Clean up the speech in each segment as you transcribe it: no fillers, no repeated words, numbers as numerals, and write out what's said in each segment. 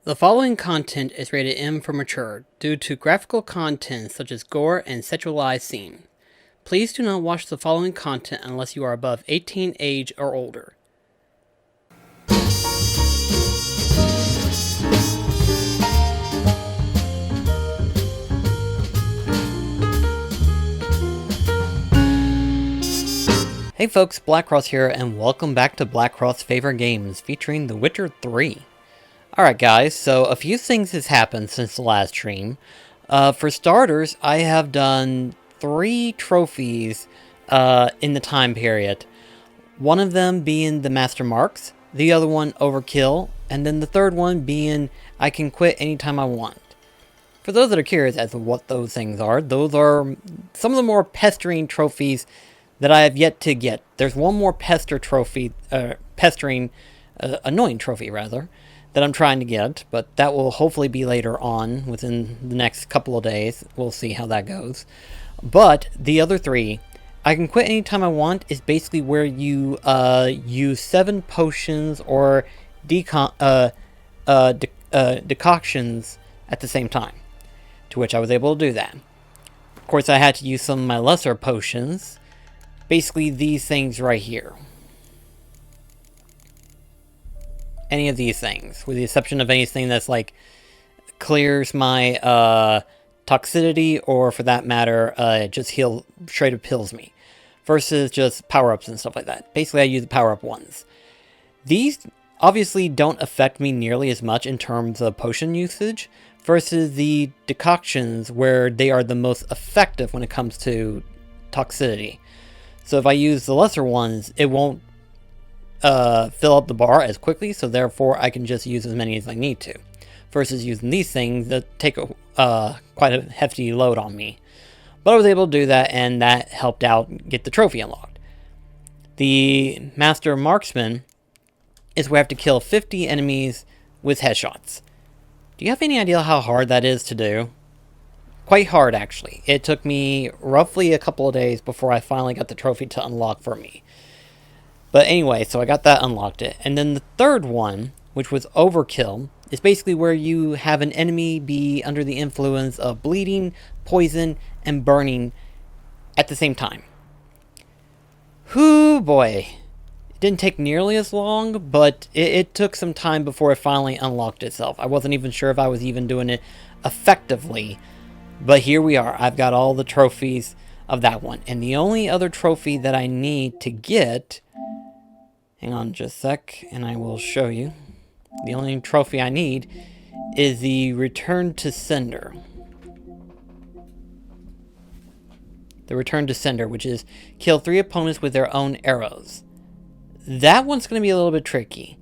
The following content is rated M for mature due to graphical content such as gore and sexualized scene. Please do not watch the following content unless you are above 18 age or older. Hey folks, BlackCross here, and welcome back to BlackCross Favorite Games, featuring The Witcher 3. Alright guys, so a few things has happened since the last stream. For starters, I have done 3 trophies in the time period. One of them being the Master Marks, the other one Overkill, and then the third one being I can quit anytime I want. For those that are curious as to what those things are, those are some of the more pestering trophies that I have yet to get. There's one more annoying trophy rather, that I'm trying to get, but that will hopefully be later on within the next couple of days. We'll see how that goes. But the other 3, I can quit anytime I want, is basically where you use 7 potions or decoctions at the same time, to which I was able to do that. Of course, I had to use some of my lesser potions. Basically, these things right here. Any of these things, with the exception of anything that's like clears my toxicity, or for that matter, just straight up heals me, versus just power-ups and stuff like that. Basically, I use the power-up ones. These obviously don't affect me nearly as much in terms of potion usage, versus the decoctions, where they are the most effective when it comes to toxicity. So if I use the lesser ones, it won't fill up the bar as quickly, so therefore I can just use as many as I need to. Versus using these things that take quite a hefty load on me. But I was able to do that, and that helped out get the trophy unlocked. The Master Marksman is where I have to kill 50 enemies with headshots. Do you have any idea how hard that is to do? Quite hard, actually. It took me roughly a couple of days before I finally got the trophy to unlock for me. But anyway, so I got that unlocked it. And then the third one, which was Overkill, is basically where you have an enemy be under the influence of bleeding, poison, and burning at the same time. Whoo boy. It didn't take nearly as long, but it took some time before it finally unlocked itself. I wasn't even sure if I was even doing it effectively. But here we are. I've got all the trophies of that one. And the only other trophy that I need to get... Hang on just a sec, and I will show you. The only trophy I need is the Return to Sender. The Return to Sender, which is kill 3 opponents with their own arrows. That one's going to be a little bit tricky.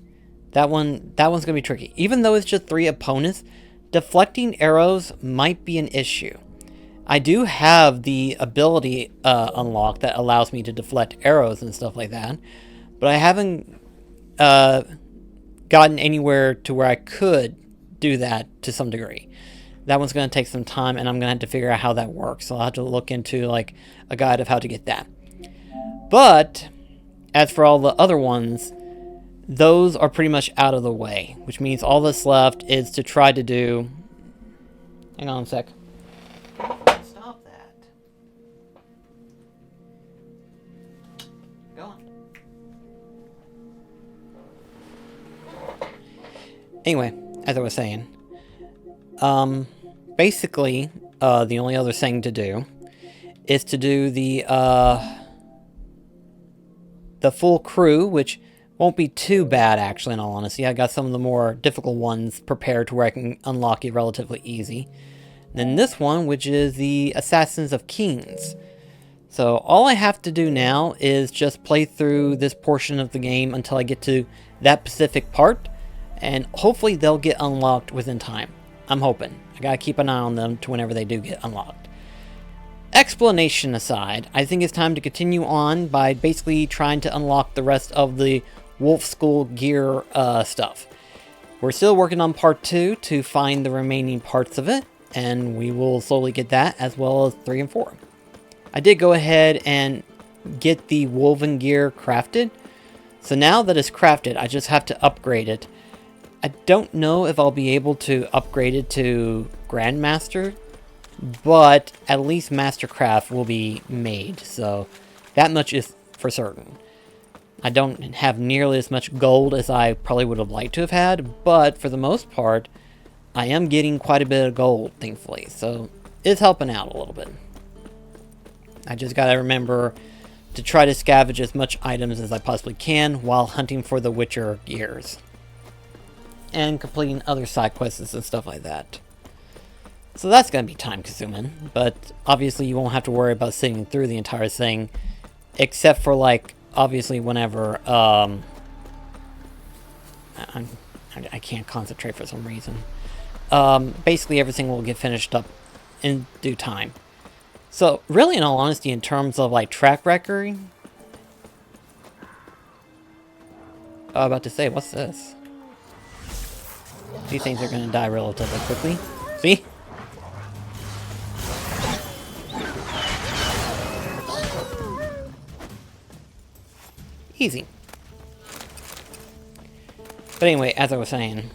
That one's going to be tricky. Even though it's just 3 opponents, deflecting arrows might be an issue. I do have the ability unlocked that allows me to deflect arrows and stuff like that, but I haven't gotten anywhere to where I could do that to some degree. That one's going to take some time, and I'm going to have to figure out how that works. So I'll have to look into like a guide of how to get that. But as for all the other ones, those are pretty much out of the way, which means all that's left is to try to do... Hang on a sec. Stop that. Go on. Anyway, as I was saying, basically, the only other thing to do is to do the full crew, which won't be too bad, actually, in all honesty. I got some of the more difficult ones prepared to where I can unlock it relatively easy. Then this one, which is the Assassins of Kings. So all I have to do now is just play through this portion of the game until I get to that specific part, and hopefully they'll get unlocked within time. I'm hoping. I gotta keep an eye on them to whenever they do get unlocked. Explanation aside, I think it's time to continue on by basically trying to unlock the rest of the Wolf School gear stuff. We're still working on part 2 to find the remaining parts of it, and we will slowly get that, as well as 3 and 4. I did go ahead and get the woven gear crafted, so now that it's crafted, I just have to upgrade it. I don't know if I'll be able to upgrade it to Grandmaster, but at least Mastercraft will be made, so that much is for certain. I don't have nearly as much gold as I probably would have liked to have had, but for the most part, I am getting quite a bit of gold, thankfully, so it's helping out a little bit. I just gotta remember to try to scavenge as much items as I possibly can while hunting for the Witcher gears. And completing other side quests and stuff like that. So that's going to be time consuming, but obviously you won't have to worry about sitting through the entire thing, except for, like, obviously whenever, I can't concentrate for some reason. Basically everything will get finished up in due time. So, really, in all honesty, in terms of, like, track record... I was about to say, what's this? These things are going to die relatively quickly. See? Easy. But anyway, as I was saying,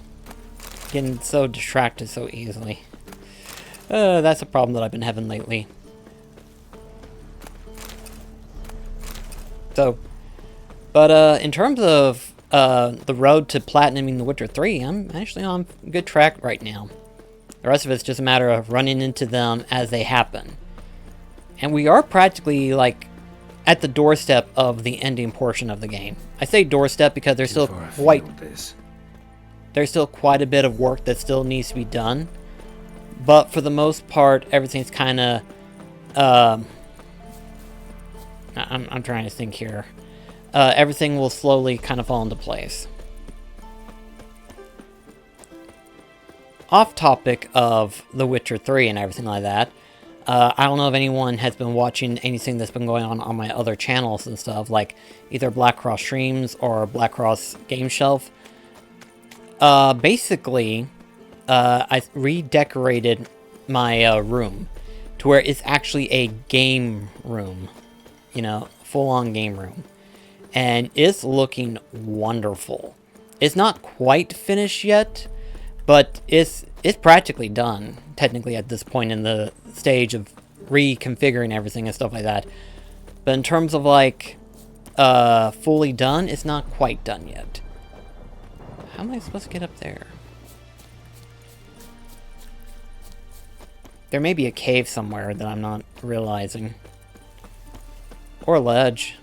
getting so distracted so easily. That's a problem that I've been having lately. So, but in terms of the road to platinuming The Witcher 3, I'm actually on a good track right now. The rest of it's just a matter of running into them as they happen. And we are practically, like, at the doorstep of the ending portion of the game. I say doorstep because there's still quite a bit of work that still needs to be done. But for the most part, everything's kind of... I'm trying to think here. Everything will slowly kind of fall into place. Off topic of The Witcher 3 and everything like that, I don't know if anyone has been watching anything that's been going on my other channels and stuff, like either BlackCross Streams or BlackCross Game Shelf. Basically, I redecorated my room to where it's actually a game room. You know, full-on game room. And it's looking wonderful. It's not quite finished yet, but it's practically done, technically, at this point in the stage of reconfiguring everything and stuff like that. But in terms of, like, fully done, it's not quite done yet. How am I supposed to get up there? There may be a cave somewhere that I'm not realizing. Or a ledge.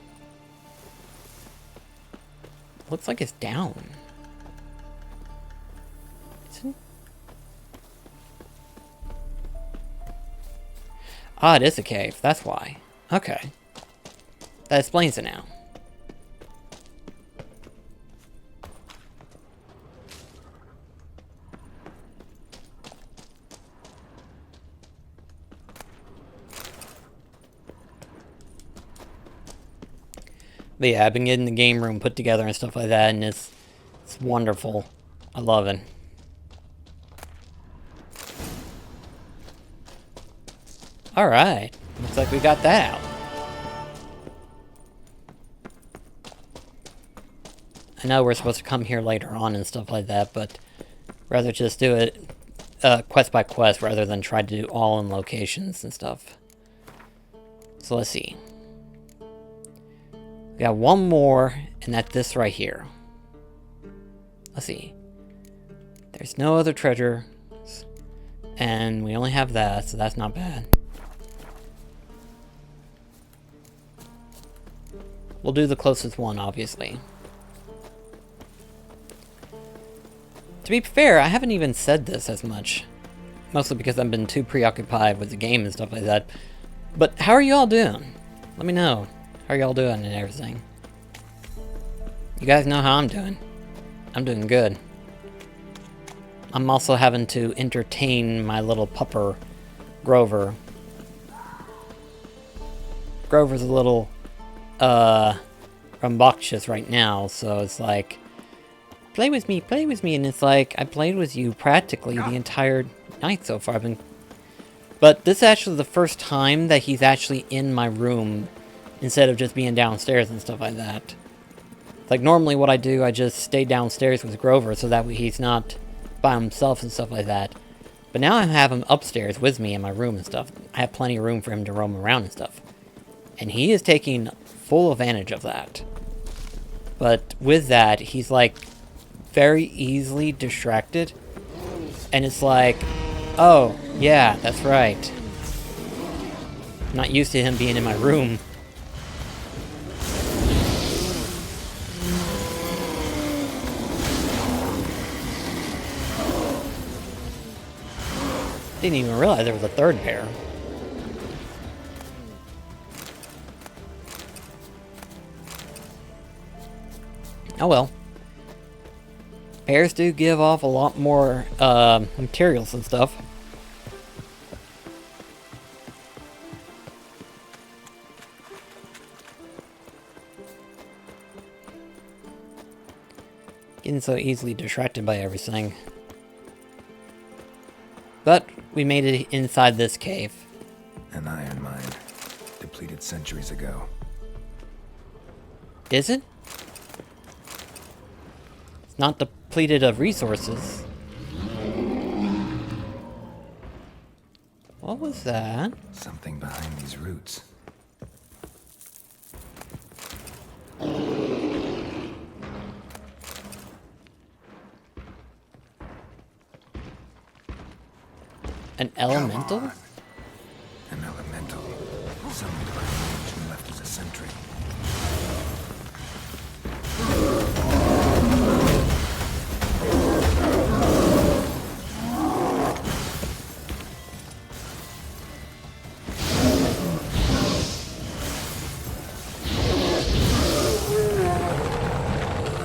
Looks like it's down. Ah, it is a cave. That's why. Okay. That explains it now. But yeah, I've been getting the game room put together and stuff like that, and it's wonderful. I love it. Alright. Looks like we got that out. I know we're supposed to come here later on and stuff like that, but rather just do it quest by quest rather than try to do all in locations and stuff. So let's see. We got one more, and that's this right here. Let's see. There's no other treasure, and we only have that, so that's not bad. We'll do the closest one, obviously. To be fair, I haven't even said this as much. Mostly because I've been too preoccupied with the game and stuff like that. But how are you all doing? Let me know. How are y'all doing and everything? You guys know how I'm doing. I'm doing good. I'm also having to entertain my little pupper, Grover. Grover's a little, rambunctious right now, so it's like, play with me, and it's like, I played with you practically the entire night so far. But this is actually the first time that he's actually in my room, instead of just being downstairs and stuff like that. Like, normally what I do, I just stay downstairs with Grover so that way he's not by himself and stuff like that. But now I have him upstairs with me in my room and stuff. I have plenty of room for him to roam around and stuff. And he is taking full advantage of that. But with that, he's like very easily distracted. And it's like, oh, yeah, that's right. I'm not used to him being in my room. Didn't even realize there was a third pair. Oh well. Pairs do give off a lot more materials and stuff. Getting so easily distracted by everything. But we made it inside this cave. An iron mine, depleted centuries ago. Is it? It's not depleted of resources. What was that? Something behind these roots. An elemental? An elemental. Summoned by the and left as a sentry.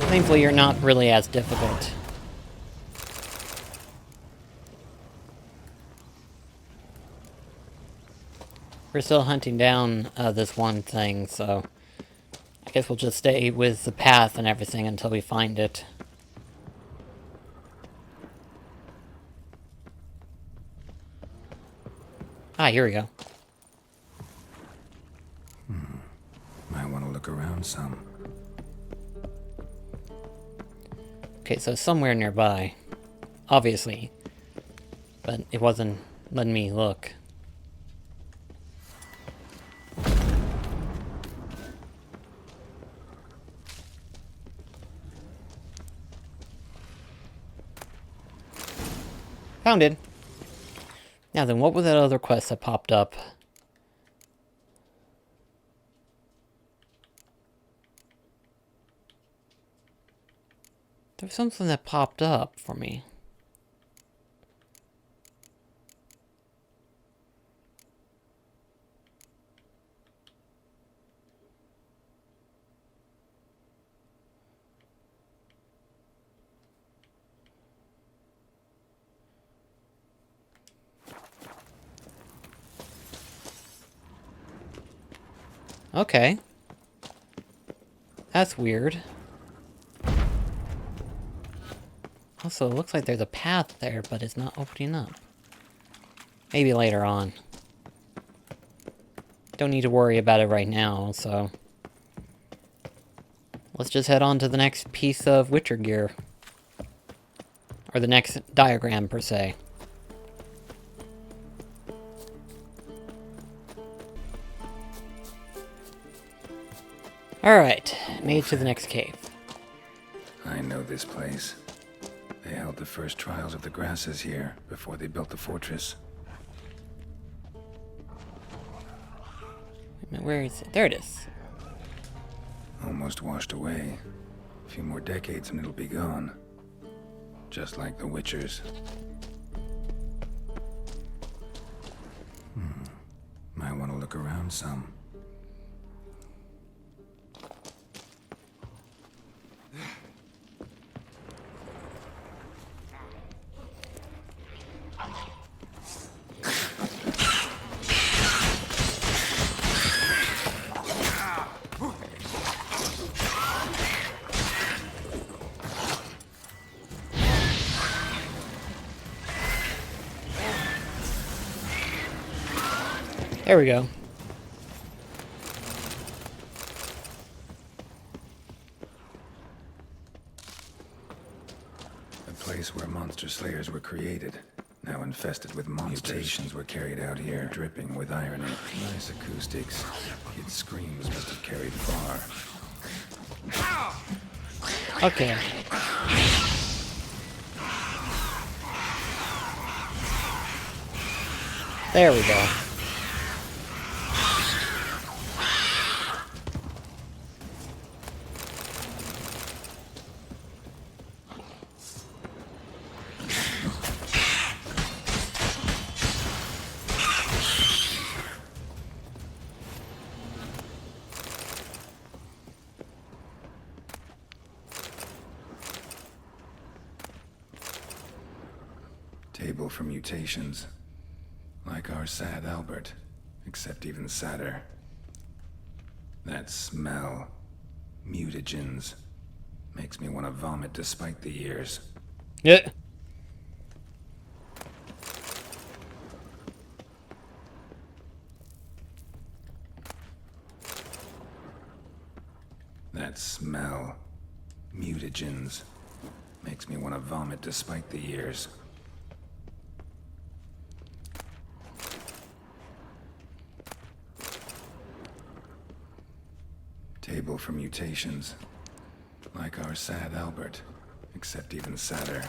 Thankfully, you're not really as difficult. We're still hunting down this one thing, so I guess we'll just stay with the path and everything until we find it. Ah, here we go. Might want to look around some. Okay, so somewhere nearby. Obviously. But it wasn't letting me look. Found it. Now then, what was that other quest that popped up? There was something that popped up for me. Okay. That's weird. Also, it looks like there's a path there, but it's not opening up. Maybe later on. Don't need to worry about it right now, so... Let's just head on to the next piece of Witcher gear. Or the next diagram, per se. Alright, made it to the next cave. I know this place. They held the first trials of the grasses here before they built the fortress. Where is it? There it is. Almost washed away. A few more decades and it'll be gone. Just like the Witchers. Might want to look around some. There we go. slayers were created, now infested with monsters. Mutations were carried out here, dripping with irony. Nice acoustics. Its screams must have carried far. Okay. There we go. Table for mutations. Like our sad Albert, except even sadder. That smell, mutagens, makes me want to vomit despite the years. Yeah. That smell, mutagens, makes me want to vomit despite the years. Table for mutations. Like our sad Albert, except even sadder.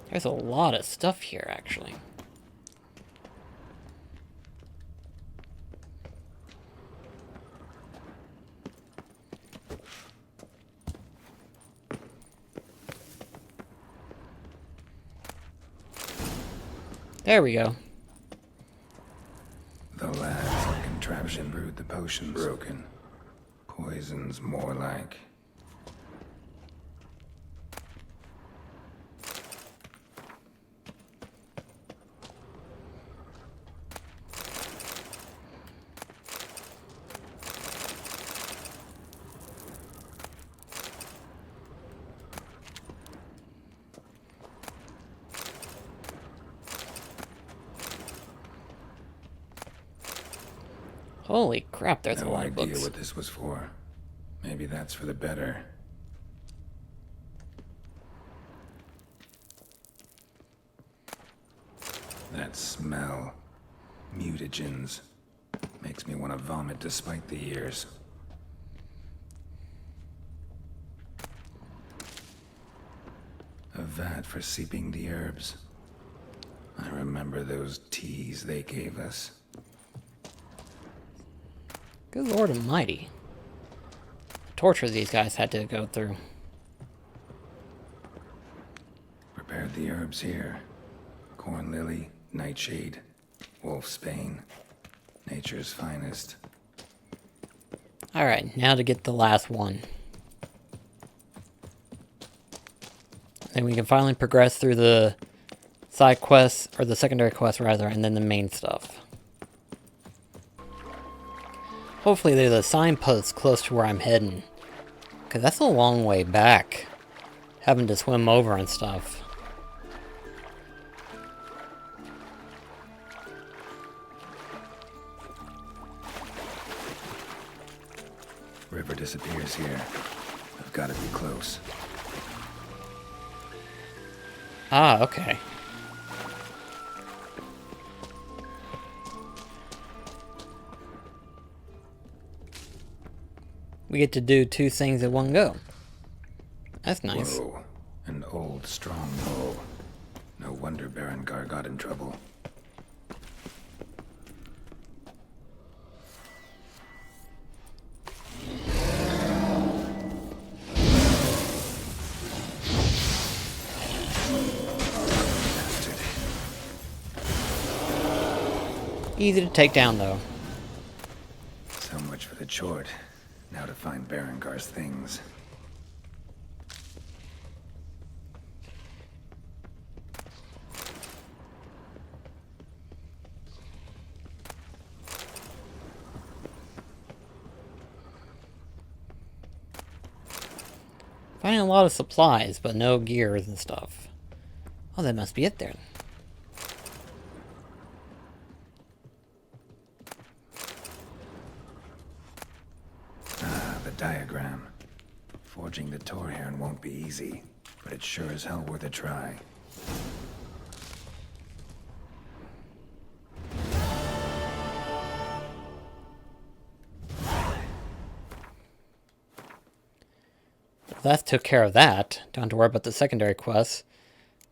There's a lot of stuff here, actually. There we go. The lad's contraption brewed the potions. Broken. Poisons more like. Holy crap, there's a No lot of idea books. what this was for. Maybe that's for the better. That smell, mutagens, makes me want to vomit despite the years. A vat for seeping the herbs. I remember those teas they gave us. Good Lord Almighty. Torture these guys had to go through. Prepared the herbs here. Corn lily, nightshade, wolfsbane, nature's finest. Alright, now to get the last one. Then we can finally progress through the side quests, or the secondary quests rather, and then the main stuff. Hopefully there's a signpost close to where I'm heading. Because that's a long way back. Having to swim over and stuff. River disappears here. I've got to be close. Ah, okay. We get to do two things at one go. That's nice. Whoa, an old, strong bow. No wonder Berengar got in trouble. Bastard. Easy to take down, though. So much for the chort. Now to find Berengar's things. Finding a lot of supplies, but no gears and stuff. Oh, that must be it there. Ah, the diagram. Forging the Torhairn won't be easy, but but it's sure as hell worth a try. That took care of that. Don't have to worry about the secondary quests.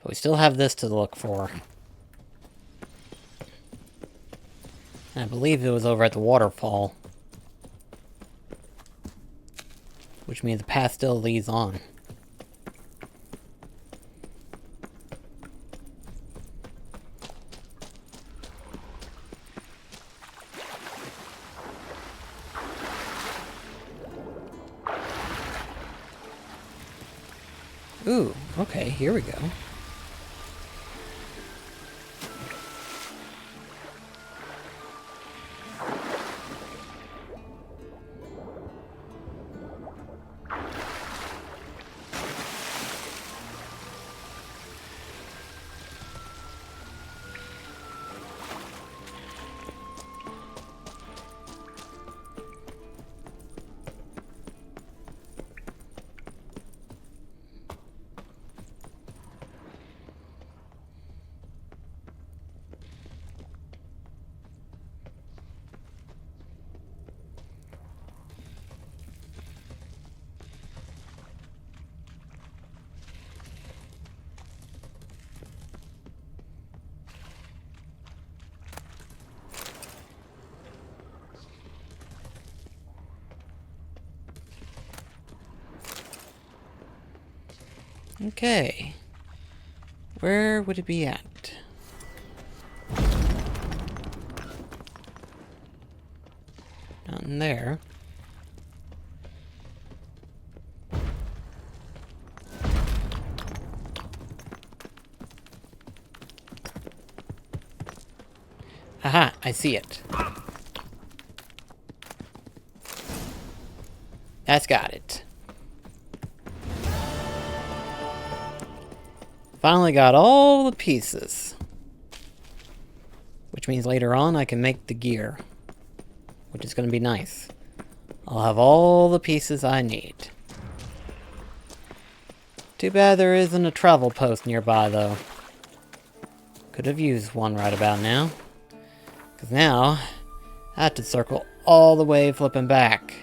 But we still have this to look for. I believe it was over at the waterfall. Which means the path still leads on. Ooh, okay, here we go. Okay. Where would it be at? Not in there. Aha, I see it. That's got it. Finally got all the pieces. Which means later on I can make the gear. Which is going to be nice. I'll have all the pieces I need. Too bad there isn't a travel post nearby though. Could have used one right about now. Because now, I have to circle all the way flipping back.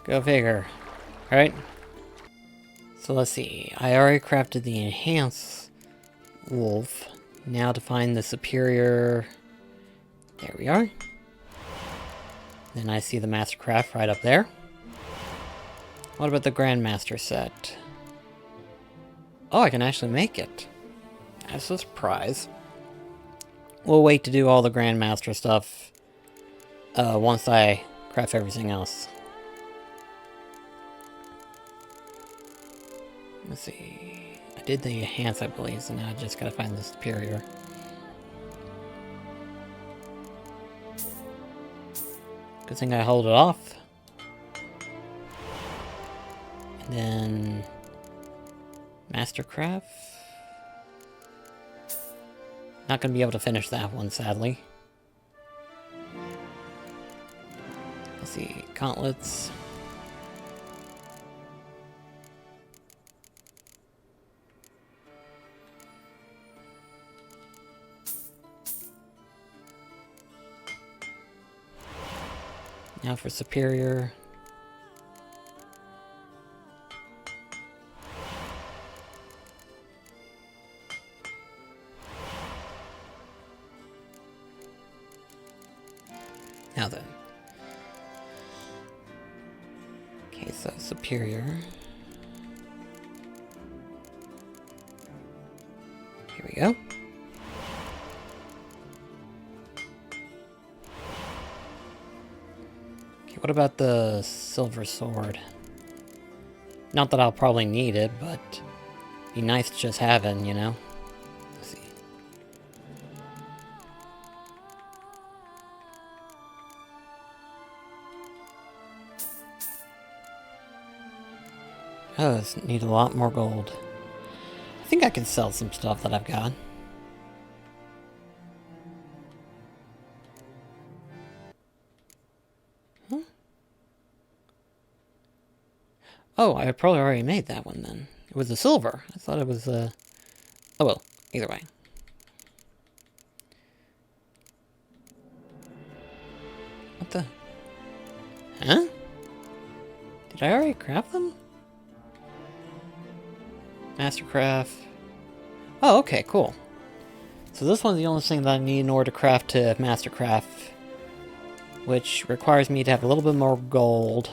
Go figure. Right? So let's see. I already crafted the enhanced wolf. Now to find the superior... There we are. Then I see the Mastercraft right up there. What about the Grandmaster set? Oh, I can actually make it. That's a surprise. We'll wait to do all the Grandmaster stuff once I craft everything else. Let's see. I did the enhance, I believe, so now I just gotta find the superior. Good thing I hold it off. And then... Mastercraft? Not gonna be able to finish that one, sadly. Let's see. Gauntlets. Now for superior. Now then. Okay, so superior. Here we go. What about the silver sword? Not that I'll probably need it, but be nice to just have it, you know? Let's see. Oh, this need a lot more gold. I think I can sell some stuff that I've got. Oh, I probably already made that one then. It was a silver. I thought it was a... Oh well, either way. What the... Huh? Did I already craft them? Mastercraft. Oh, okay, cool. So this one's the only thing that I need in order to craft to Mastercraft, which requires me to have a little bit more gold,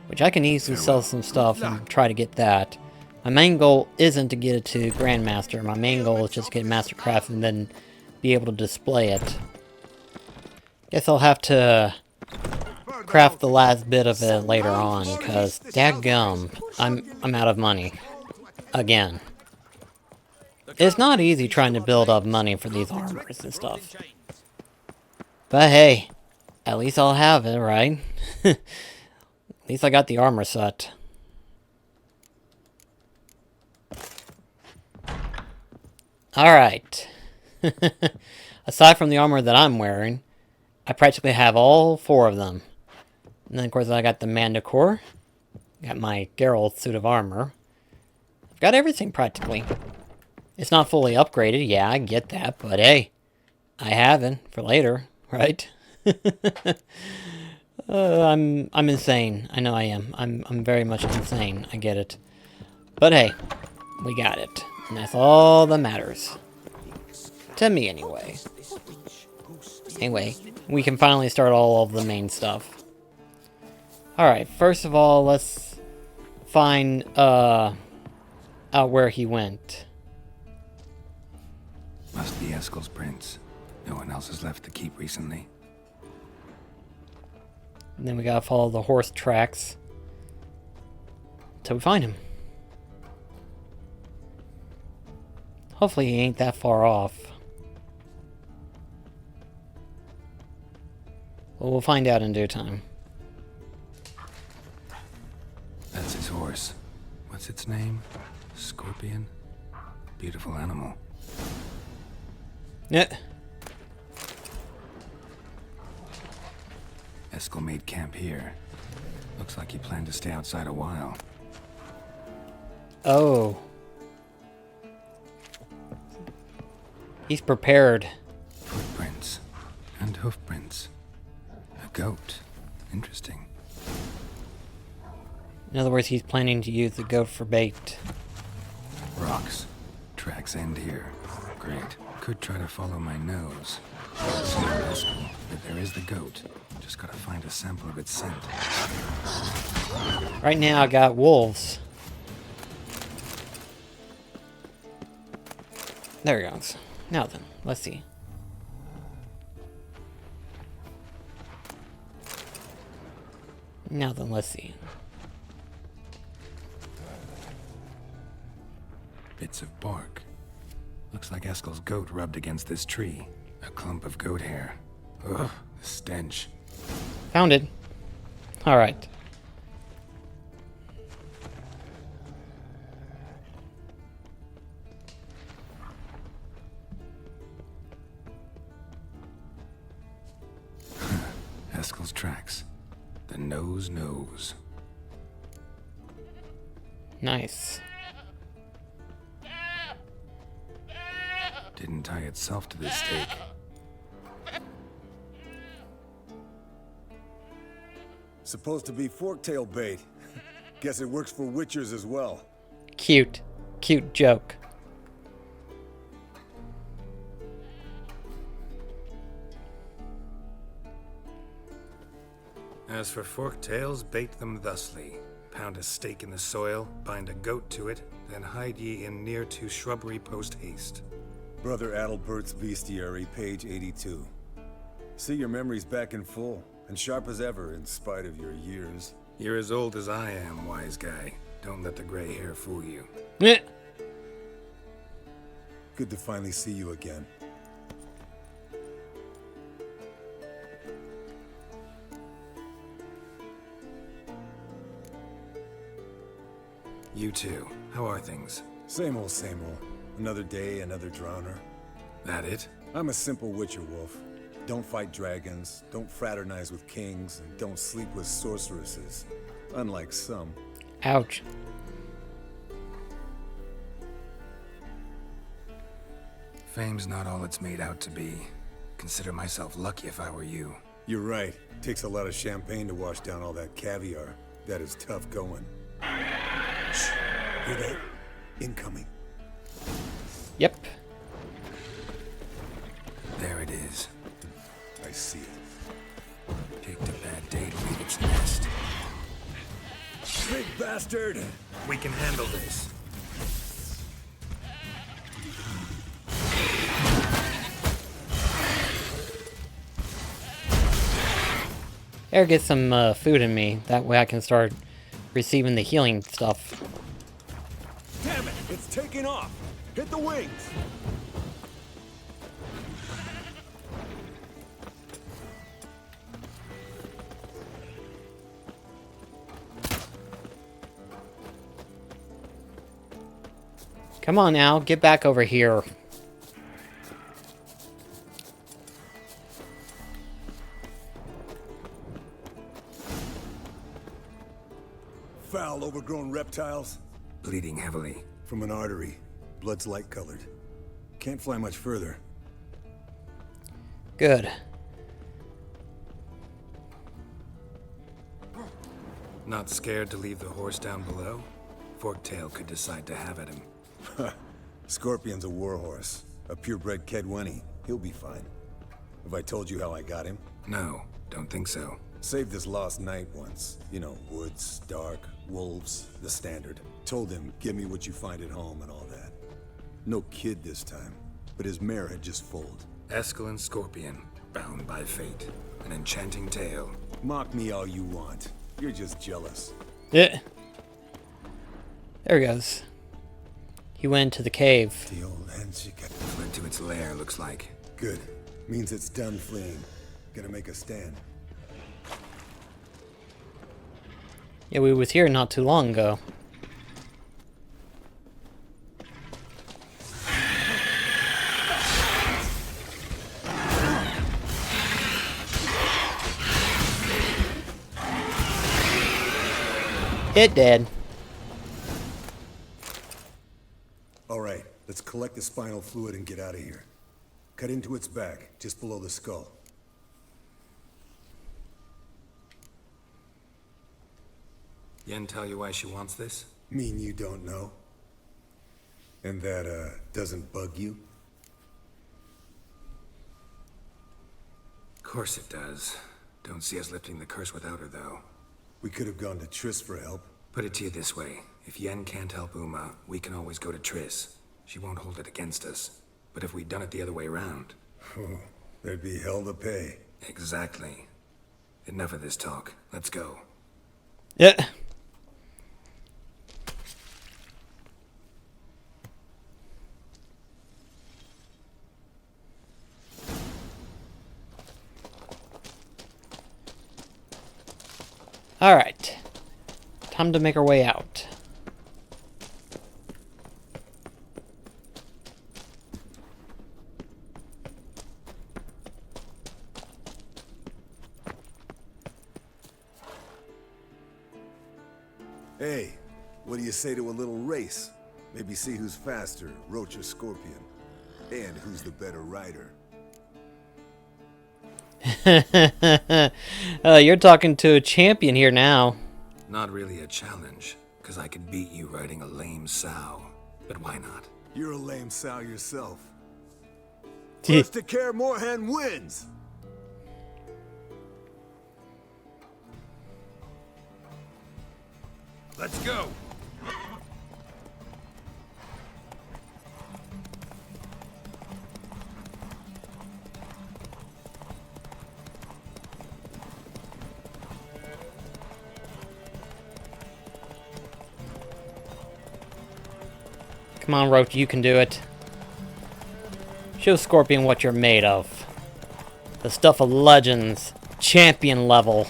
which I can easily sell some stuff and try to get that. My main goal isn't to get it to Grandmaster. My main goal is just to get Mastercraft and then be able to display it. Guess I'll have to craft the last bit of it later on, because dadgum, I'm out of money. Again. It's not easy trying to build up money for these armors and stuff. But hey, at least I'll have it, right? At least I got the armor set. Alright. Aside from the armor that I'm wearing, I practically have all 4 of them. And then of course I got the Manticore. Got my Geralt suit of armor. I've got everything practically. It's not fully upgraded, yeah, I get that, but hey, I have it for later, right? I'm insane. I know I am. I'm very much insane. I get it. But hey, we got it. And that's all that matters. To me, anyway. Anyway, we can finally start all of the main stuff. Alright, first of all, let's find, out where he went. Must be Eskel's prints. No one else has left the keep recently. And then we gotta follow the horse tracks till we find him. Hopefully he ain't that far off. Well, we'll find out in due time. That's his horse. What's its name? Scorpion? Beautiful animal. Yeah. Eskel made camp here. Looks like he planned to stay outside a while. Oh. He's prepared. Footprints. And hoofprints. A goat. Interesting. In other words, he's planning to use the goat for bait. Rocks. Tracks end here. Great. Could try to follow my nose. It's not Eskel, but there is the goat. Just gotta find a sample of its scent. Right now I got wolves. There he goes. Now then, let's see. Now then, let's see. Bits of bark. Looks like Eskel's goat rubbed against this tree. A clump of goat hair. Ugh, the stench. Found it. Alright. Eskel's tracks. The nose knows. Nice. Didn't tie itself to this stake. Supposed to be forktail bait. Guess it works for witchers as well. Cute. Cute joke. As for forktails, bait them thusly. Pound a stake in the soil, bind a goat to it, then hide ye in near to shrubbery post haste. Brother Adalbert's Bestiary, page 82. See your memories back in full, and sharp as ever in spite of your years. You're as old as I am, wise guy. Don't let the gray hair fool you. Meh. Good to finally see you again. You too. How are things? Same old, same old. Another day, another drowner. That it? I'm a simple witcher wolf. Don't fight dragons, don't fraternize with kings, and don't sleep with sorceresses. Unlike some. Ouch. Fame's not all it's made out to be. Consider myself lucky if I were you. You're right. Takes a lot of champagne to wash down all that caviar. That is tough going. Shh. Hear that? Incoming. Yep. There it is. I see it. Picked a bad day to leave its nest. Big bastard! We can handle this. Better get some food in me. That way I can start receiving the healing stuff. Damn it! It's taking off! Hit the wings! Come on now, get back over here. Foul, overgrown reptiles. Bleeding heavily. From an artery. Blood's light-colored. Can't fly much further. Good. Not scared to leave the horse down below? Forktail could decide to have at him. Scorpion's a warhorse. A purebred Kedwenny. He'll be fine. Have I told you how I got him? No, don't think so. Saved this lost knight once. You know, woods, dark, wolves, the standard. Told him, give me what you find at home and all that. No kid this time, but his mare had just foaled. Escalon Scorpion, bound by fate. An enchanting tale. Mock me all you want. You're just jealous. Yeah. There he goes. He went to the cave. The old Hensika. Fled to its lair, looks like. Good. Means it's done fleeing. Gonna make a stand. Yeah, we was here not too long ago. It did. All right, let's collect the spinal fluid and get out of here. Cut into its back, just below the skull. Yen tell you why she wants this? Mean you don't know? And that, doesn't bug you? Of course it does. Don't see us lifting the curse without her, though. We could have gone to Triss for help. Put it to you this way. If Yen can't help Uma, we can always go to Triss. She won't hold it against us. But if we'd done it the other way around... Oh, there'd be hell to pay. Exactly. Enough of this talk. Let's go. Yeah. All right. Time to make our way out. Hey, what do you say to a little race? Maybe see who's faster, Roach or Scorpion. And who's the better rider. You're talking to a champion here now. Not really a challenge, because I could beat you riding a lame sow. But why not? You're a lame sow yourself. First to care Moorhen wins! Let's go! Come on, Roach, you can do it. Show Scorpion what you're made of. The stuff of legends. Champion level.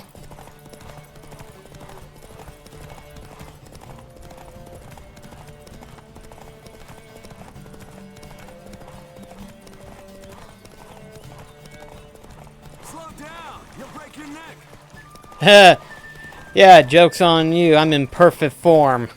Slow down! You'll break your neck! Yeah, joke's on you. I'm in perfect form.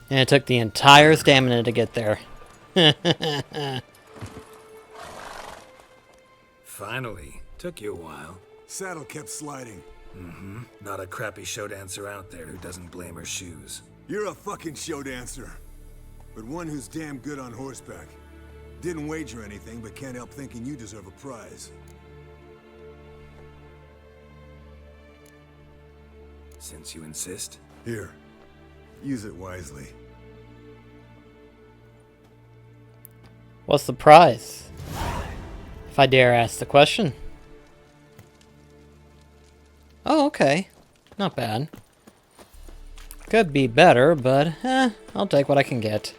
And it took the entire stamina to get there. Finally. Took you a while. Saddle kept sliding. Not a crappy show dancer out there who doesn't blame her shoes. You're a fucking show dancer. But one who's damn good on horseback. Didn't wager anything, but can't help thinking you deserve a prize. Since you insist. Here. Use it wisely. What's the prize? If I dare ask the question. Oh, okay. Not bad. Could be better, but I'll take what I can get.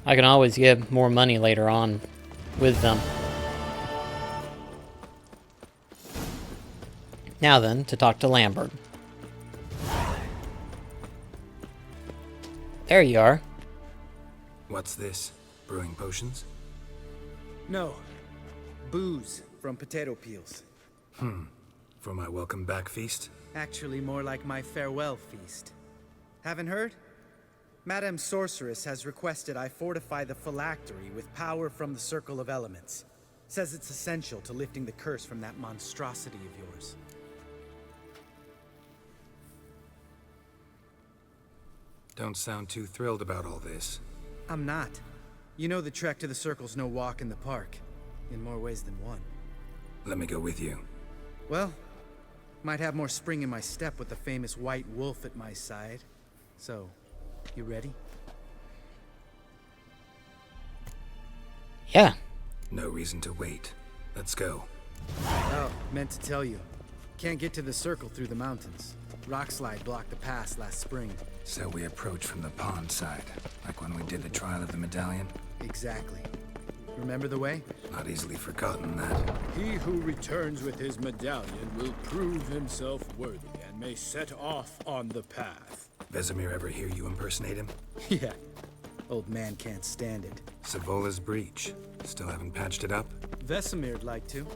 I can always get more money later on with them. Now then, to talk to Lambert. There you are. What's this? Brewing potions? No. Booze from potato peels. For my welcome back feast? Actually, more like my farewell feast. Haven't heard? Madame Sorceress has requested I fortify the phylactery with power from the Circle of Elements. Says it's essential to lifting the curse from that monstrosity of yours. Don't sound too thrilled about all this. I'm not. You know the trek to the Circle's no walk in the park. In more ways than one. Let me go with you. Well, might have more spring in my step with the famous white wolf at my side. So, you ready? Yeah. No reason to wait. Let's go. Oh, meant to tell you. Can't get to the Circle through the mountains. Rockslide blocked the pass last spring. So we approach from the pond side, like when we did the trial of the medallion? Exactly. Remember the way? Not easily forgotten that. He who returns with his medallion will prove himself worthy and may set off on the path. Vesemir ever hear you impersonate him? Yeah. Old man can't stand it. Savola's breach. Still haven't patched it up? Vesemir'd like to.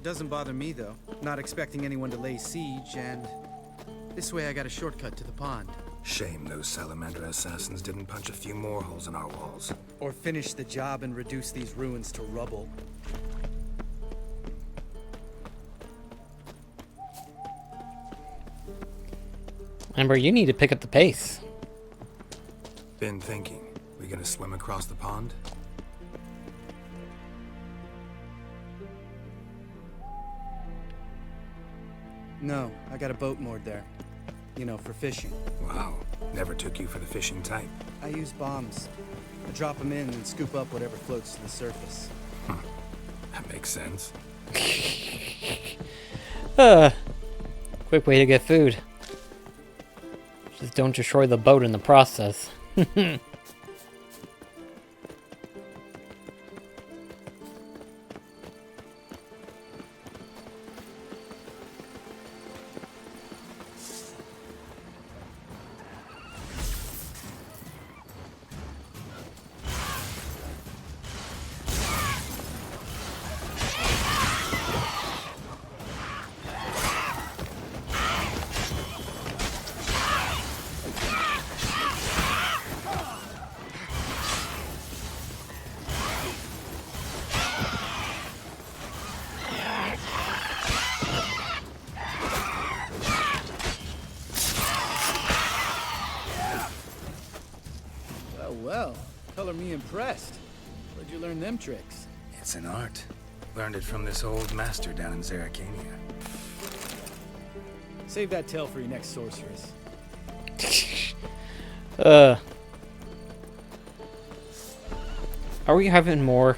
Doesn't bother me, though. Not expecting anyone to lay siege, and... this way I got a shortcut to the pond. Shame those Salamander assassins didn't punch a few more holes in our walls. Or finish the job and reduce these ruins to rubble. Amber, you need to pick up the pace. Been thinking. We gonna swim across the pond? No, I got a boat moored there. You know, for fishing. Wow. Never took you for the fishing type. I use bombs. I drop them in and scoop up whatever floats to the surface. That makes sense. Quick way to get food. Just don't destroy the boat in the process. Well, color me impressed. Where'd you learn them tricks? It's an art. Learned it from this old master down in Zerrikania. Save that tale for your next sorceress. Are we having more?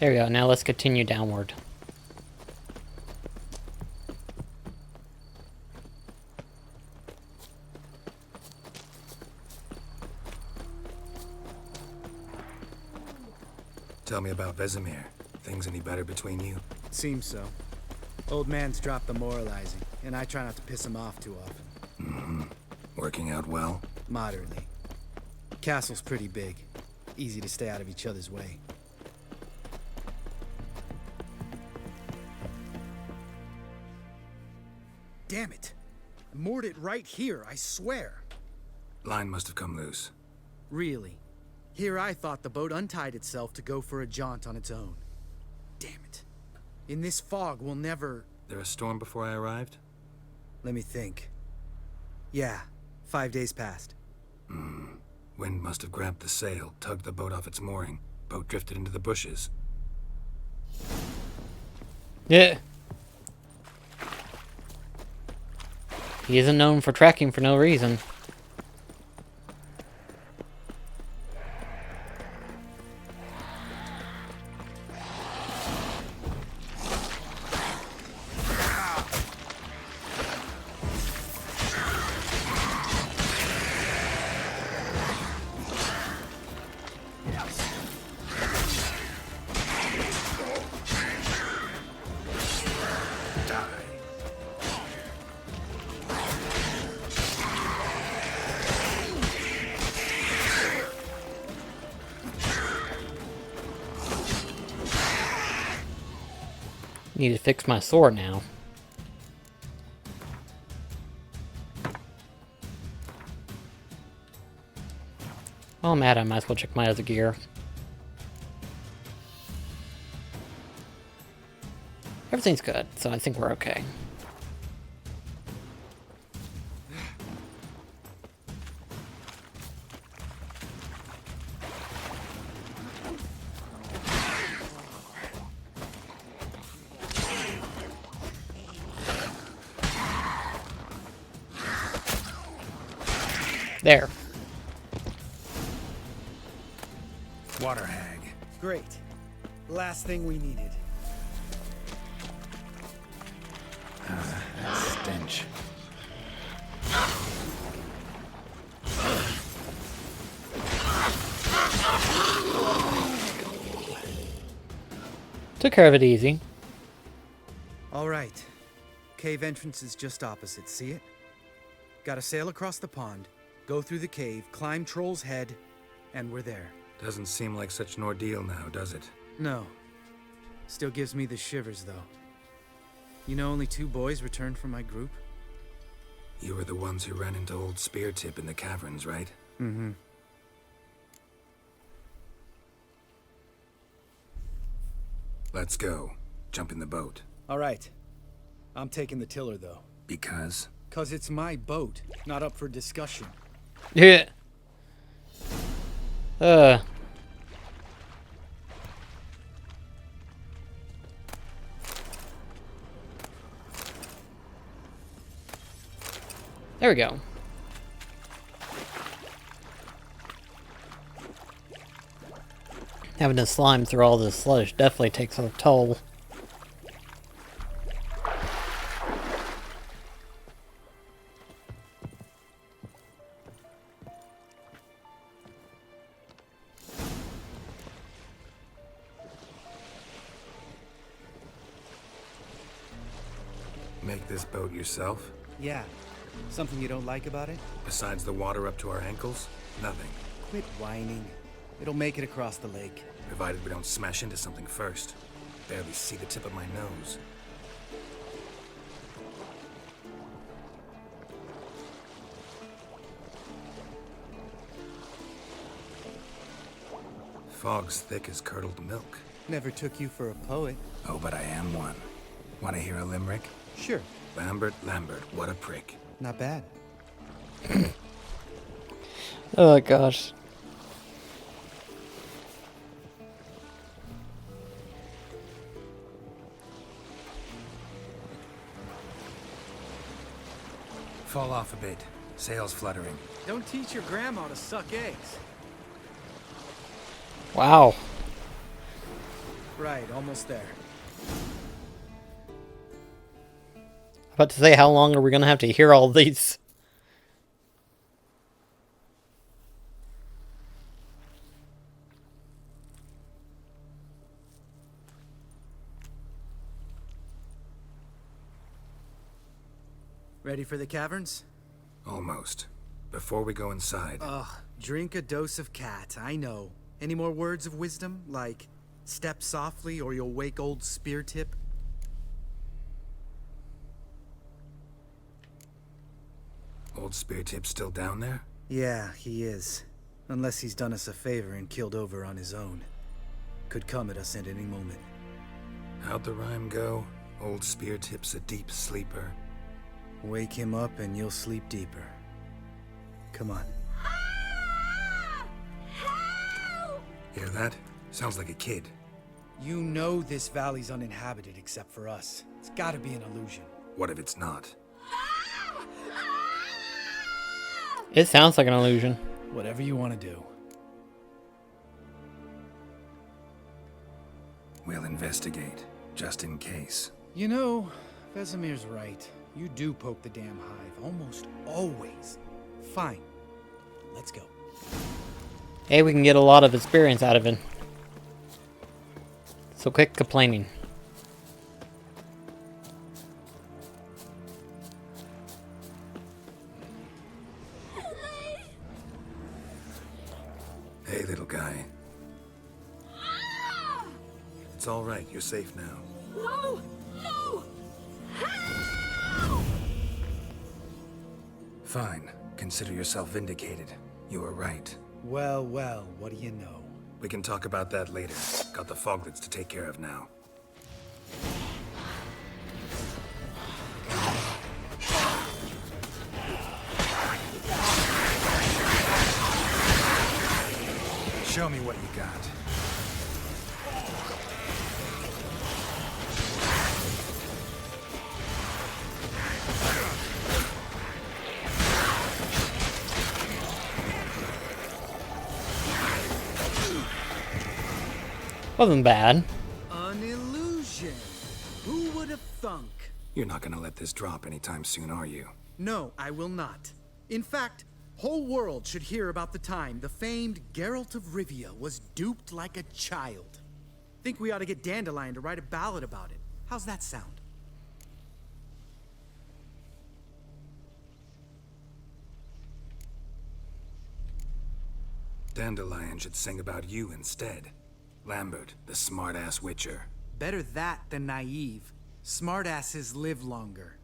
There we go. Now let's continue downward. Tell me about Vesemir. Things any better between you? Seems so. Old man's dropped the moralizing, and I try not to piss him off too often. Working out well? Moderately. Castle's pretty big. Easy to stay out of each other's way. Damn it! I moored it right here, I swear. Line must have come loose. Really? Here I thought the boat untied itself to go for a jaunt on its own. Damn it. In this fog, we'll never... There a storm before I arrived? Let me think. Yeah, 5 days passed. Wind must have grabbed the sail, tugged the boat off its mooring. Boat drifted into the bushes. Yeah. He isn't known for tracking for no reason. Need to fix my sword now. While I'm at it, I might as well check my other gear. Everything's good, so I think we're okay. There. Water hag. Great. Last thing we needed. That stench. Took care of it easy. All right. Cave entrance is just opposite, see it? Gotta sail across the pond, go through the cave, climb Troll's Head, and we're there. Doesn't seem like such an ordeal now, does it? No. Still gives me the shivers, though. You know only 2 boys returned from my group? You were the ones who ran into old Speartip in the caverns, right? Mm-hmm. Let's go. Jump in the boat. All right. I'm taking the tiller, though. Because? 'Cause it's my boat, not up for discussion. Yeah. There we go. Having to slime through all this sludge definitely takes a toll. Make this boat yourself? Yeah. Something you don't like about it? Besides the water up to our ankles? Nothing. Quit whining. It'll make it across the lake. Provided we don't smash into something first. Barely see the tip of my nose. Fog's thick as curdled milk. Never took you for a poet. Oh, but I am one. Want to hear a limerick? Sure. Lambert, what a prick. Not bad. Oh gosh. Fall off a bit. Sails fluttering. Don't teach your grandma to suck eggs. Wow. Right, almost there. About to say, how long are we gonna have to hear all these? Ready for the caverns? Almost. Before we go inside, Ugh, drink a dose of cat, I know. Any more words of wisdom, like step softly or you'll wake old Spear Tip? old Spear Tip's still down there? Yeah, he is. Unless he's done us a favor and killed over on his own. Could come at us at any moment. How'd the rhyme go? Old Spear Tip's a deep sleeper. Wake him up and you'll sleep deeper. Come on. Hear that? Sounds like a kid. You know this valley's uninhabited except for us. It's gotta be an illusion. What if it's not? It sounds like an illusion. Whatever you want to do. We'll investigate, just in case. You know, Vesemir's right. You do poke the damn hive, almost always. Fine. Let's go. Hey, we can get a lot of experience out of it. So quit complaining. Hey, little guy. It's all right. You're safe now. No! No! Fine. Consider yourself vindicated. You were right. Well, well, what do you know? We can talk about that later. Got the foglets to take care of now. Show me what you got. Wasn't bad. An illusion. Who would have thunk? You're not gonna let this drop anytime soon, are you? No, I will not. In fact, whole world should hear about the time the famed Geralt of Rivia was duped like a child. Think we ought to get Dandelion to write a ballad about it. How's that sound? Dandelion should sing about you instead. Lambert, the smart-ass witcher. Better that than naive. Smartasses live longer.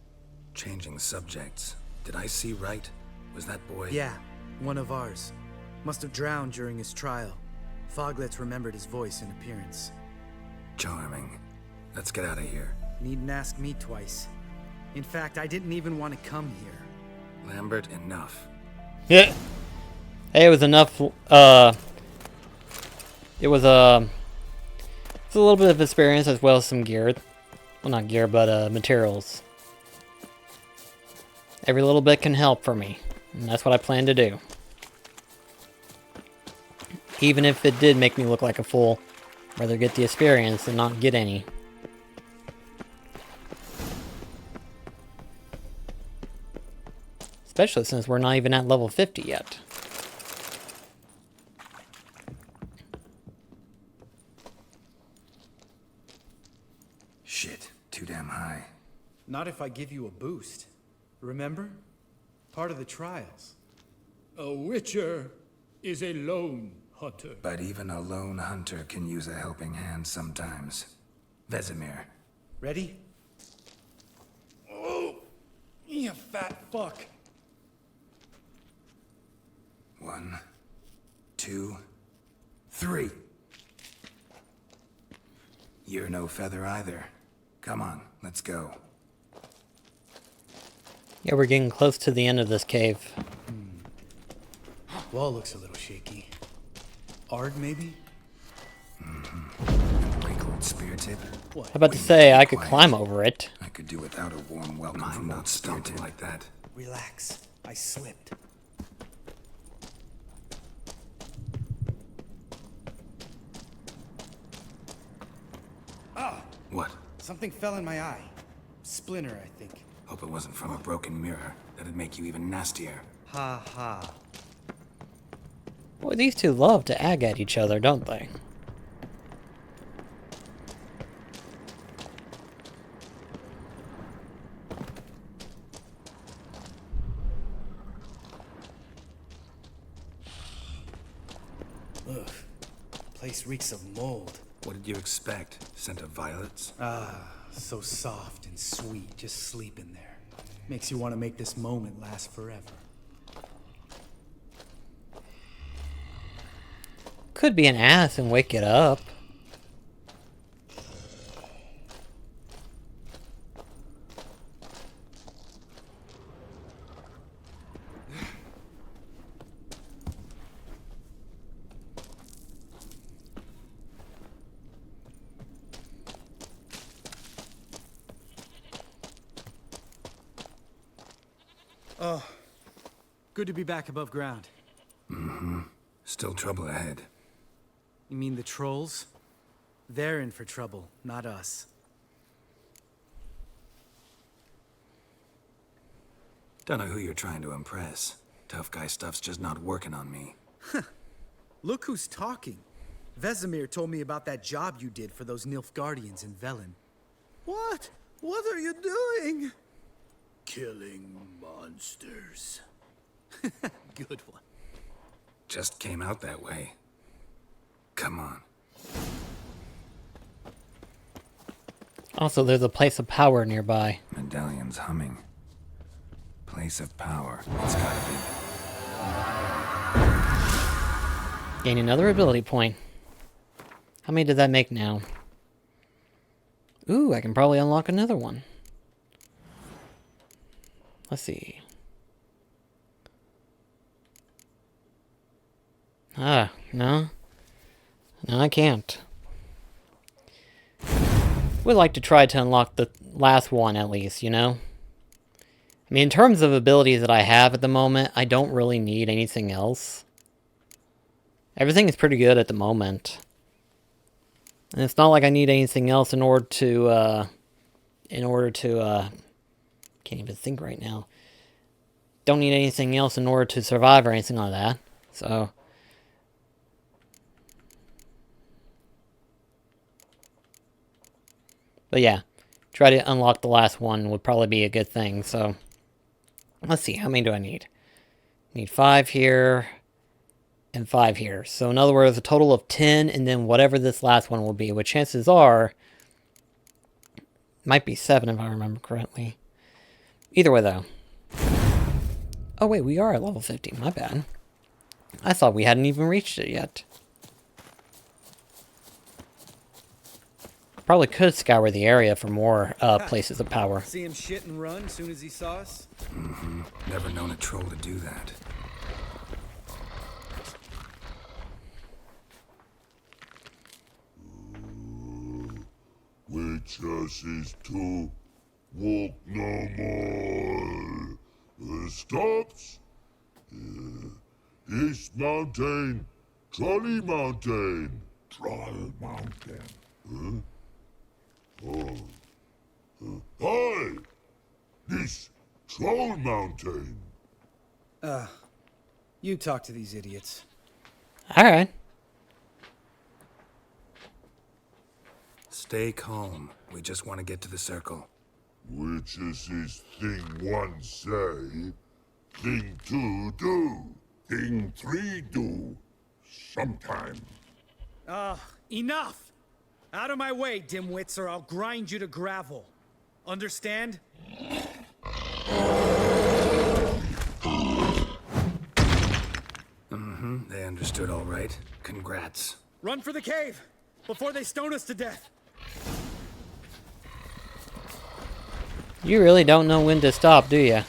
Changing subjects. Did I see right? Was that boy... Yeah, one of ours. Must have drowned during his trial. Foglets remembered his voice and appearance. Charming. Let's get out of here. Needn't ask me twice. In fact, I didn't even want to come here. Lambert, enough. Yeah. Hey, it was enough. It was it's a little bit of experience as well as some gear. Well, not gear, but materials. Every little bit can help for me, and that's what I plan to do. Even if it did make me look like a fool, rather get the experience than not get any. Especially since we're not even at level 50 yet. Shit, too damn high. Not if I give you a boost. Remember? Part of the trials. A witcher is a lone hunter. But even a lone hunter can use a helping hand sometimes. Vesemir. Ready? Oh, you fat fuck. 1, 2, 3. You're no feather either. Come on, let's go. Yeah, we're getting close to the end of this cave. Wall looks a little shaky. Ard, maybe? Wrinkled spear tip. What? I'm about to say I could climb over it. I could do without a warm welcome from old spear tip like that. Relax. I slipped. Ah! What? Something fell in my eye. Splinter, I think. Hope it wasn't from a broken mirror. That'd make you even nastier. Ha ha. Boy, these two love to ag at each other, don't they? Ugh. Place reeks of mold. What did you expect? Scent of violets? So soft and sweet, just sleep in there. Makes you want to make this moment last forever. Could be an ass and wake it up. Good to be back above ground. Still trouble ahead. You mean the trolls? They're in for trouble, not us. Don't know who you're trying to impress. Tough guy stuff's just not working on me. Look who's talking. Vesemir told me about that job you did for those Nilfgaardians in Velen. What? What are you doing? Killing monsters. Good one. Just came out that way. Come on. Also, there's a place of power nearby. Medallion's humming. Place of power. It's gotta be. Gain another ability point. How many did that make now? Ooh, I can probably unlock another one. Let's see. No. No, I can't. Would like to try to unlock the last one at least, you know? I mean, in terms of abilities that I have at the moment, I don't really need anything else. Everything is pretty good at the moment. And it's not like I need anything else in order to, can't even think right now. Don't need anything else in order to survive or anything like that. So, but yeah, try to unlock the last one would probably be a good thing. So, let's see, how many do I need? Need 5 here and 5 here. So in other words, a total of 10, and then whatever this last one will be, which chances are might be 7 if I remember correctly. Either way though. Oh wait, we are at level 50, my bad. I thought we hadn't even reached it yet. Probably could scour the area for more places of power. See him shit and run as soon as he saw us? Never known a troll to do that. Witches is to walk no more. Stops. East Mountain, Trolley Mountain. Troll Mountain. Hi! This Troll Mountain. You talk to these idiots. Alright. Stay calm. We just want to get to the circle. Witches is thing 1 say, thing 2 do, thing 3 do. Sometime. Enough! Out of my way, dimwits, or I'll grind you to gravel. Understand? They understood all right. Congrats. Run for the cave! Before they stone us to death! You really don't know when to stop, do you?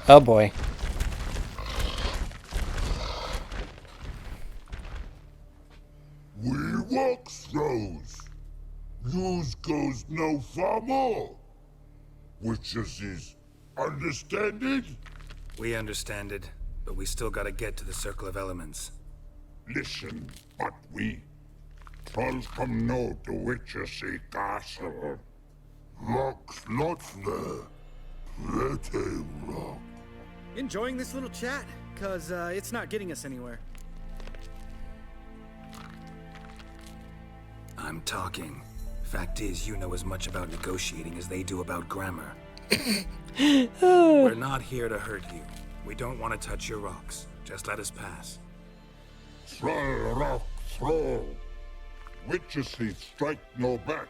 Oh boy. We walk throws. Yous goes no far more. Witches is understand it? We understand it, but we still gotta get to the Circle of Elements. Listen, but we trolls come no to witches castle. Rocks lots there. Pretty rock. Enjoying this little chat? Cause, it's not getting us anywhere. I'm talking. Fact is, you know as much about negotiating as they do about grammar. We're not here to hurt you. We don't want to touch your rocks. Just let us pass. Throw rock, throw. Witcher say strike no back.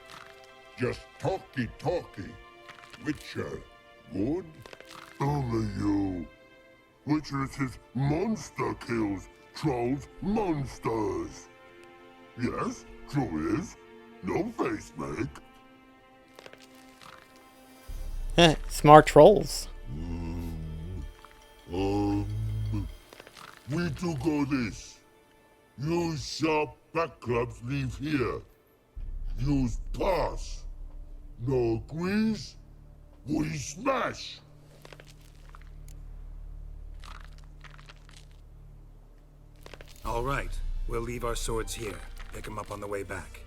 Just talky. Witcher, good? Only you. Witcher says monster kills, trolls monsters. Yes, true is. No face make. Smart trolls. We do go this. Use sharp backrubs leave here. Use pass. No agrees? We smash. All right, we'll leave our swords here. Pick them up on the way back.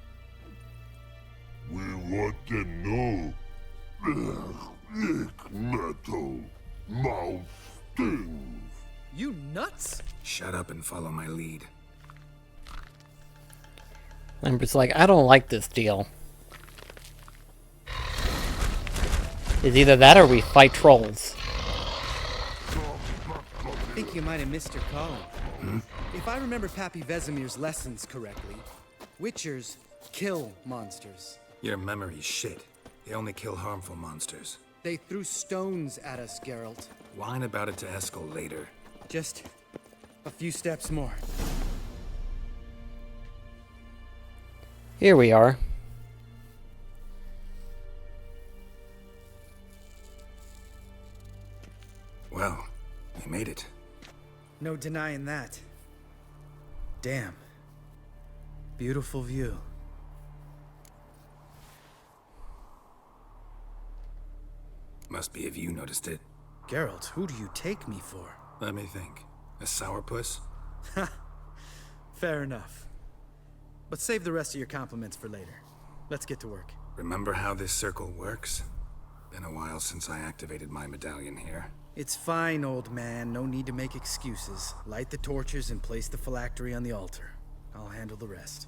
We want them know. Ick metal. Mouth stings. You nuts? Shut up and follow my lead. Lambert's like, I don't like this deal. It's either that or we fight trolls. I think you might have missed your calling. If I remember Pappy Vesemir's lessons correctly, Witchers kill monsters. Your memory's shit. They only kill harmful monsters. They threw stones at us, Geralt. Whine about it to Eskel later. Just a few steps more. Here we are. Well, we made it. No denying that. Damn. Beautiful view. Must be if you noticed it. Geralt, who do you take me for? Let me think. A sourpuss? Fair enough. But save the rest of your compliments for later. Let's get to work. Remember how this circle works? Been a while since I activated my medallion here. It's fine, old man. No need to make excuses. Light the torches and place the phylactery on the altar. I'll handle the rest.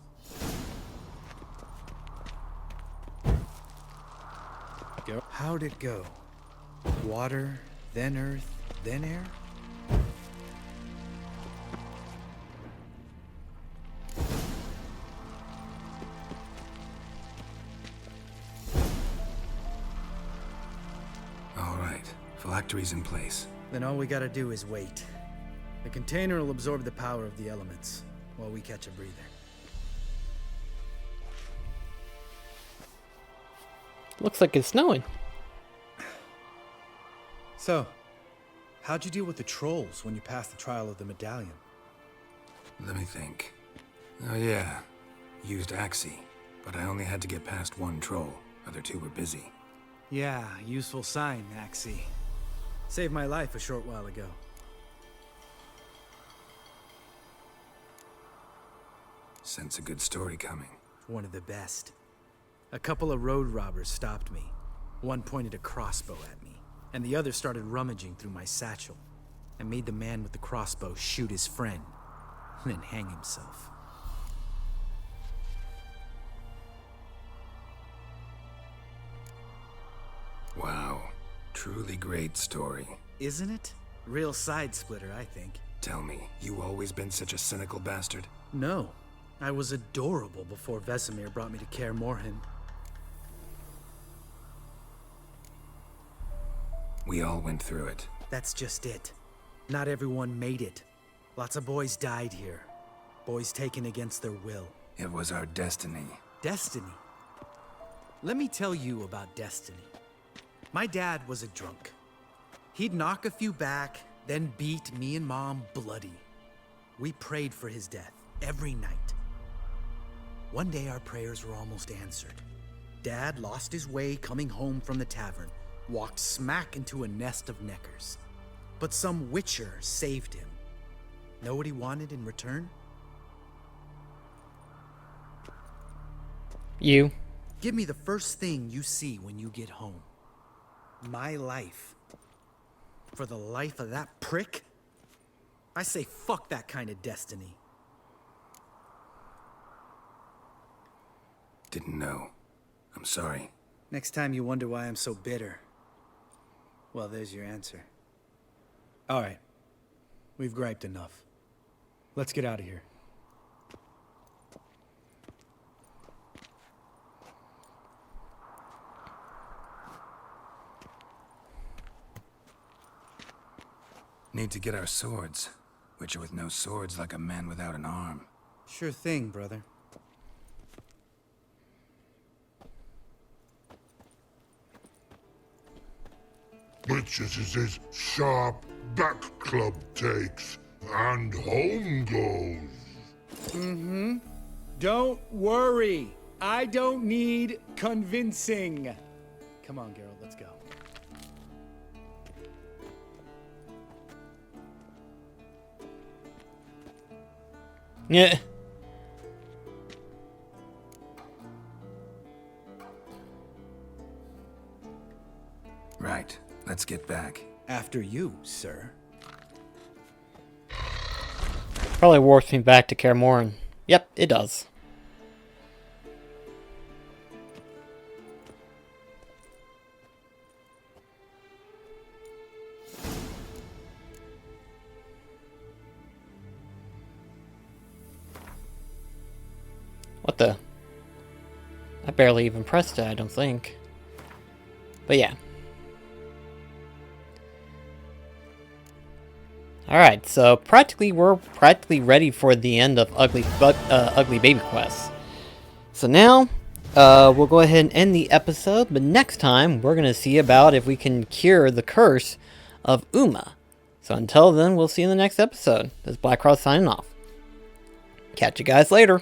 How'd it go? Water, then earth, then air? All right, phylactery's in place. Then all we gotta do is wait. The container will absorb the power of the elements, while we catch a breather. Looks like it's snowing. So, how'd you deal with the trolls when you passed the trial of the medallion? Let me think. Oh yeah, used Axie, but I only had to get past one troll. Other two were busy. Yeah, useful sign, Axie. Saved my life a short while ago. Sense a good story coming. One of the best. A couple of road robbers stopped me. One pointed a crossbow at me, and the other started rummaging through my satchel, and made the man with the crossbow shoot his friend, and then hang himself. Wow, truly great story. Isn't it? Real side splitter, I think. Tell me, you always been such a cynical bastard? No, I was adorable before Vesemir brought me to Kaer Morhen. We all went through it. That's just it. Not everyone made it. Lots of boys died here. Boys taken against their will. It was our destiny. Destiny. Let me tell you about destiny. My dad was a drunk. He'd knock a few back, then beat me and Mom bloody. We prayed for his death every night. One day our prayers were almost answered. Dad lost his way coming home from the tavern, walked smack into a nest of neckers. But some witcher saved him. Know what he wanted in return? You. Give me the first thing you see when you get home. My life. For the life of that prick? I say fuck that kind of destiny. didn't know. I'm sorry. Next time you wonder why I'm so bitter, well, there's your answer. All right. We've griped enough. Let's get out of here. Need to get our swords. Witcher with no swords like a man without an arm. Sure thing, brother. Witches is his sharp back club takes, and home goes. Don't worry. I don't need convincing. Come on, Geralt, let's go. Yeah. Right. Let's get back. After you, sir. Probably warps me back to Kaer Morhen. Yep, it does. What the? I barely even pressed it, I don't think. But yeah. Alright, so we're practically ready for the end of Ugly Baby Quest. So now, we'll go ahead and end the episode, but next time, we're going to see about if we can cure the curse of Uma. So until then, we'll see you in the next episode. This is BlackCross signing off. Catch you guys later.